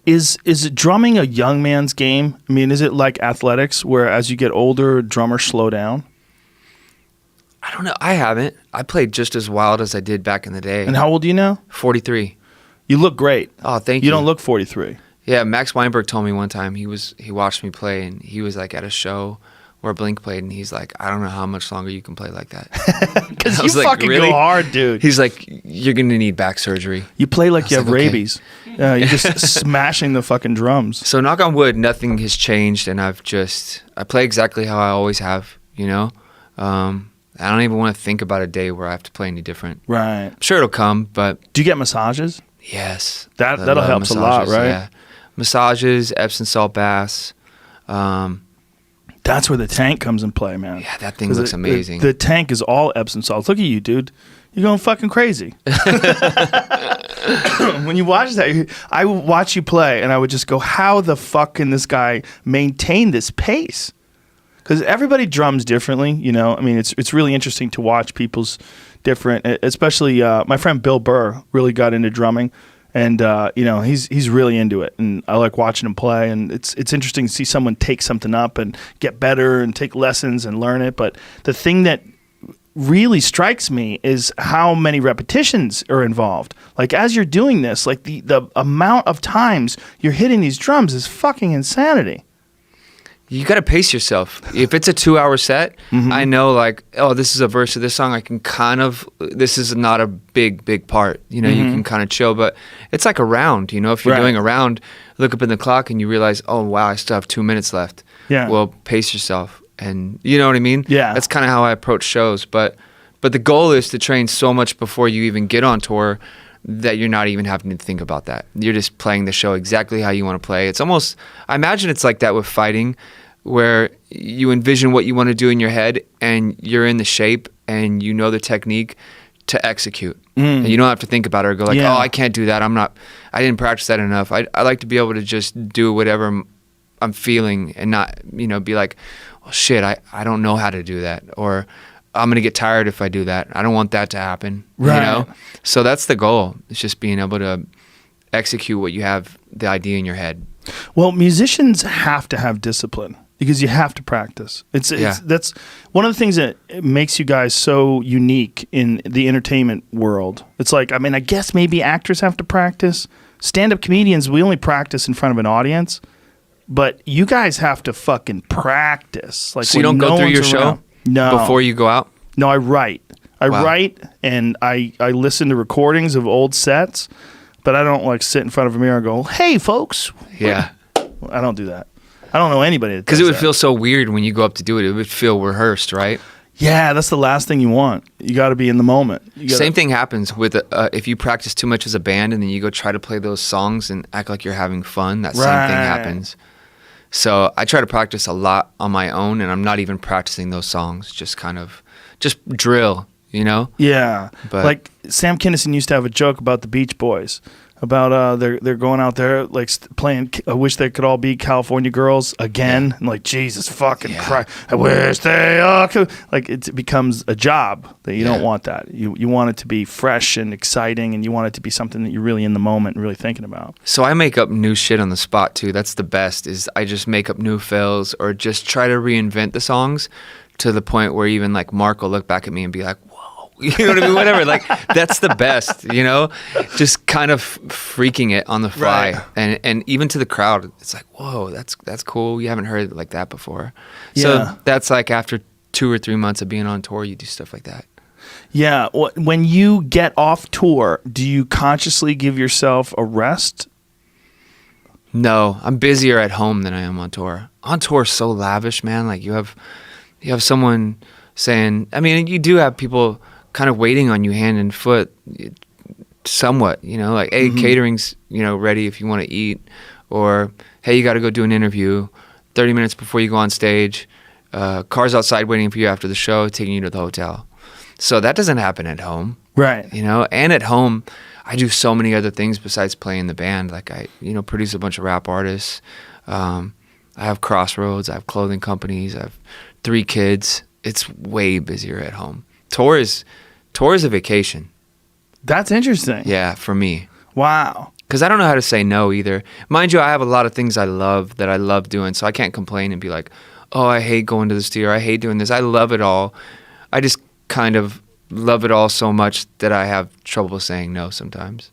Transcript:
is it drumming a young man's game? I mean, is it like athletics where as you get older, drummers slow down? I don't know. I haven't. I played just as wild as I did back in the day. And how old are you now? 43. You look great. Oh, thank you. You don't look 43. Yeah, Max Weinberg told me one time he watched me play, and he was like at a show where Blink played, and he's like, I don't know how much longer you can play like that. Because you fucking go hard, dude. He's like, you're gonna need back surgery. You play like you have rabies. You're just smashing the fucking drums. So knock on wood, nothing has changed, and I play exactly how I always have. You know. I don't even want to think about a day where I have to play any different. Right. I'm sure it'll come, but... Do you get massages? Yes. That'll help a lot, right? Yeah. Massages, Epsom salt baths. That's where the tank comes in play, man. Yeah, that thing looks amazing. The tank is all Epsom salts. Look at you, dude. You're going fucking crazy. When you watch that, I would watch you play, and I would just go, how the fuck can this guy maintain this pace? Because everybody drums differently, you know. I mean, it's really interesting to watch people's different, especially my friend Bill Burr really got into drumming, and you know, he's really into it, and I like watching him play. And it's interesting to see someone take something up and get better and take lessons and learn it. But the thing that really strikes me is how many repetitions are involved. Like as you're doing this, like the amount of times you're hitting these drums is fucking insanity. You got to pace yourself. If it's a 2-hour set, I know like, oh, this is a verse of this song. I can kind of, this is not a big part. You know, you can kind of chill, but it's like a round, you know, if you're doing a round, look up in the clock and you realize, oh, wow, I still have 2 minutes left. Yeah. Well, pace yourself. And you know what I mean? Yeah. That's kind of how I approach shows. But the goal is to train so much before you even get on tour that you're not even having to think about that. You're just playing the show exactly how you want to play. It's almost, I imagine it's like that with fighting, where you envision what you want to do in your head and you're in the shape and you know the technique to execute. And you don't have to think about it or go like, oh, I can't do that. I didn't practice that enough. I like to be able to just do whatever I'm feeling and not, you know, be like, oh shit, I don't know how to do that. Or I'm going to get tired if I do that. I don't want that to happen. Right. You know? So that's the goal. It's just being able to execute what you have, the idea in your head. Well, musicians have to have discipline because you have to practice. That's one of the things that makes you guys so unique in the entertainment world. It's like, I mean, I guess maybe actors have to practice. Stand-up comedians, we only practice in front of an audience. But you guys have to fucking practice. Like, so you don't go through your show? No. Before you go out? No, I write. I write and I listen to recordings of old sets, but I don't like sit in front of a mirror and go, hey, folks. Yeah. I don't do that. I don't know anybody that does because it would that. feel so weird when you go up to do it. It would feel rehearsed, right? Yeah, that's the last thing you want. You got to be in the moment. Same thing happens with if you practice too much as a band and then you go try to play those songs and act like you're having fun. That same thing happens. So I try to practice a lot on my own, and I'm not even practicing those songs. Just drill, you know? Yeah. But like Sam Kinison used to have a joke about the Beach Boys. About they're going out there like playing I Wish They Could All Be California Girls again, and like Jesus fucking Christ, I wish they all could. Like it becomes a job that you don't want that. You want it to be fresh and exciting, and you want it to be something that you're really in the moment and really thinking about. So I make up new shit on the spot too. That's the best. Is I just make up new fills or just try to reinvent the songs to the point where even like Mark will look back at me and be like, you know what I mean? Whatever. Like, that's the best, you know? Just kind of freaking it on the fly. Right. And even to the crowd, it's like, whoa, that's cool. You haven't heard it like that before. Yeah. So that's like after 2 or 3 months of being on tour, you do stuff like that. Yeah. When you get off tour, do you consciously give yourself a rest? No. I'm busier at home than I am on tour. On tour is so lavish, man. Like, you have someone saying, I mean, you do have people kind of waiting on you hand and foot somewhat, you know, like, hey, catering's, you know, ready if you want to eat, or hey, you got to go do an interview 30 minutes before you go on stage, cars outside waiting for you after the show, taking you to the hotel. So that doesn't happen at home. Right. You know, and at home, I do so many other things besides playing the band. Like I, you know, produce a bunch of rap artists. I have Crossroads. I have clothing companies. I have 3 kids. It's way busier at home. Tour is a vacation. That's interesting. Yeah, for me. Wow. Because I don't know how to say no either. Mind you, I have a lot of things I love that I love doing, so I can't complain and be like, oh, I hate going to the studio, I hate doing this. I love it all. I just kind of love it all so much that I have trouble saying no sometimes.